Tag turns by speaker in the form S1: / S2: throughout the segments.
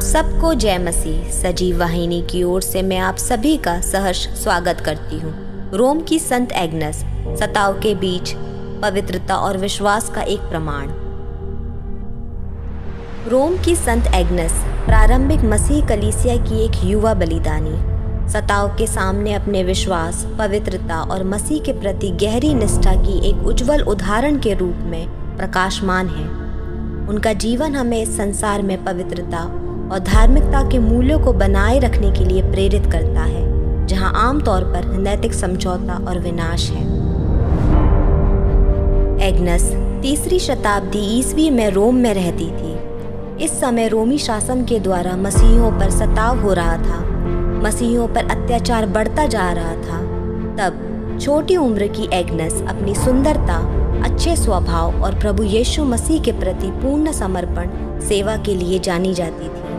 S1: सबको जय मसीह। सजीव वाहिनी की ओर से मैं आप सभी का सहर्ष स्वागत करती हूँ। रोम की संत एग्नस, सताव के बीच पवित्रता और विश्वास का एक प्रमाण। रोम की संत एग्नस प्रारंभिक मसीह कलीसिया की एक युवा बलिदानी, सताव के सामने अपने विश्वास, पवित्रता और मसीह के प्रति गहरी निष्ठा की एक उज्जवल उदाहरण के रूप में प्रकाशमान है। उनका जीवन हमें इस संसार में पवित्रता और धार्मिकता के मूल्यों को बनाए रखने के लिए प्रेरित करता है, जहां आमतौर पर नैतिक समझौता और विनाश है। एग्नस 3री शताब्दी ईस्वी में रोम में रहती थी। इस समय रोमी शासन के द्वारा मसीहियों पर सताव हो रहा था, मसीहियों पर अत्याचार बढ़ता जा रहा था। तब छोटी उम्र की एग्नस अपनी सुंदरता, अच्छे स्वभाव और प्रभु यीशु मसीह के प्रति पूर्ण समर्पण सेवा के लिए जानी जाती थी।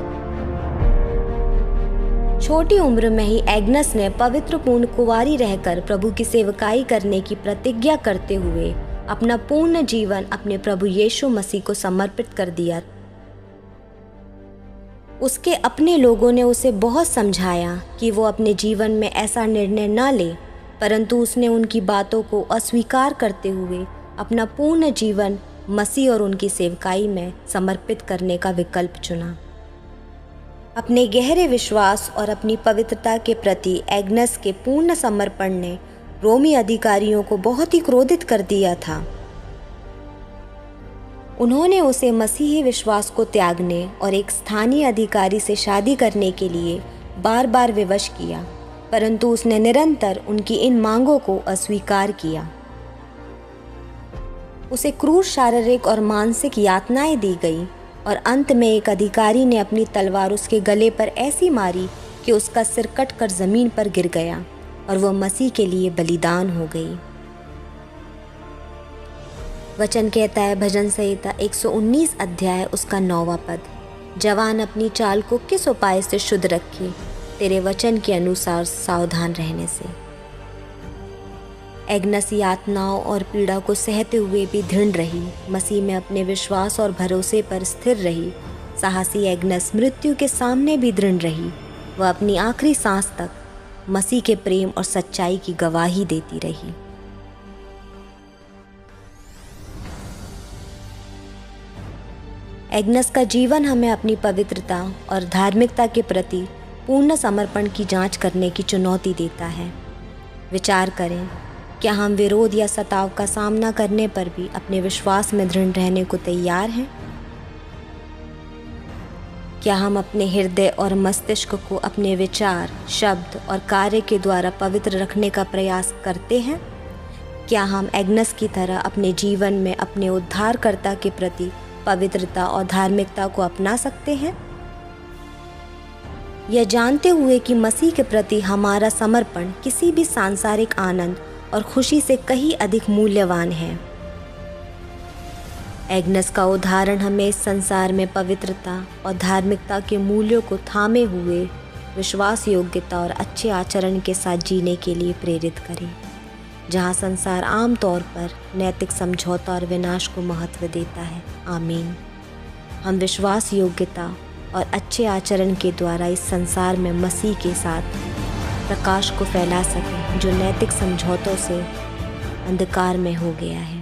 S1: छोटी उम्र में ही एग्नस ने पवित्र पूर्ण कुंवारी रहकर प्रभु की सेवकाई करने की प्रतिज्ञा करते हुए अपना पूर्ण जीवन अपने प्रभु यीशु मसीह को समर्पित कर दिया। उसके अपने लोगों ने उसे बहुत समझाया कि वो अपने जीवन में ऐसा निर्णय न ले, परंतु उसने उनकी बातों को अस्वीकार करते हुए अपना पूर्ण जीवन मसीह और उनकी सेवकाई में समर्पित करने का विकल्प चुना। अपने गहरे विश्वास और अपनी पवित्रता के प्रति एग्नस के पूर्ण समर्पण ने रोमी अधिकारियों को बहुत ही क्रोधित कर दिया था। उन्होंने उसे मसीही विश्वास को त्यागने और एक स्थानीय अधिकारी से शादी करने के लिए बार बार विवश किया, परंतु उसने निरंतर उनकी इन मांगों को अस्वीकार किया। उसे क्रूर शारीरिक और मानसिक यातनाएं दी गई और अंत में एक अधिकारी ने अपनी तलवार उसके गले पर ऐसी मारी कि उसका सिर कटकर जमीन पर गिर गया और वह मसीह के लिए बलिदान हो गई। वचन कहता है, भजन संहिता 119 अध्याय उसका 9वां पद, जवान अपनी चाल को किस उपाय से शुद्ध रखे, तेरे वचन के अनुसार सावधान रहने से। एग्नस यातनाओं और पीड़ा को सहते हुए भी दृढ़ रही, मसीह में अपने विश्वास और भरोसे पर स्थिर रही। साहसी एग्नस मृत्यु के सामने भी दृढ़ रही। वह अपनी आखिरी सांस तक मसीह के प्रेम और सच्चाई की गवाही देती रही। एग्नस का जीवन हमें अपनी पवित्रता और धार्मिकता के प्रति पूर्ण समर्पण की जांच करने की चुनौती देता है। विचार करें, क्या हम विरोध या सताव का सामना करने पर भी अपने विश्वास में दृढ़ रहने को तैयार हैं? क्या हम अपने हृदय और मस्तिष्क को अपने विचार, शब्द और कार्य के द्वारा पवित्र रखने का प्रयास करते हैं? क्या हम एग्नस की तरह अपने जीवन में अपने उद्धारकर्ता के प्रति पवित्रता और धार्मिकता को अपना सकते हैं? यह जानते हुए कि मसीह के प्रति हमारा समर्पण किसी भी सांसारिक आनंद और खुशी से कहीं अधिक मूल्यवान है। एग्नस का उदाहरण हमें इस संसार में पवित्रता और धार्मिकता के मूल्यों को थामे हुए विश्वास योग्यता और अच्छे आचरण के साथ जीने के लिए प्रेरित करे, जहां संसार आमतौर पर नैतिक समझौता और विनाश को महत्व देता है। आमीन। हम विश्वास योग्यता और अच्छे आचरण के द्वारा इस संसार में मसीह के साथ प्रकाश को फैला सकें, जो नैतिक समझौतों से अंधकार में हो गया है।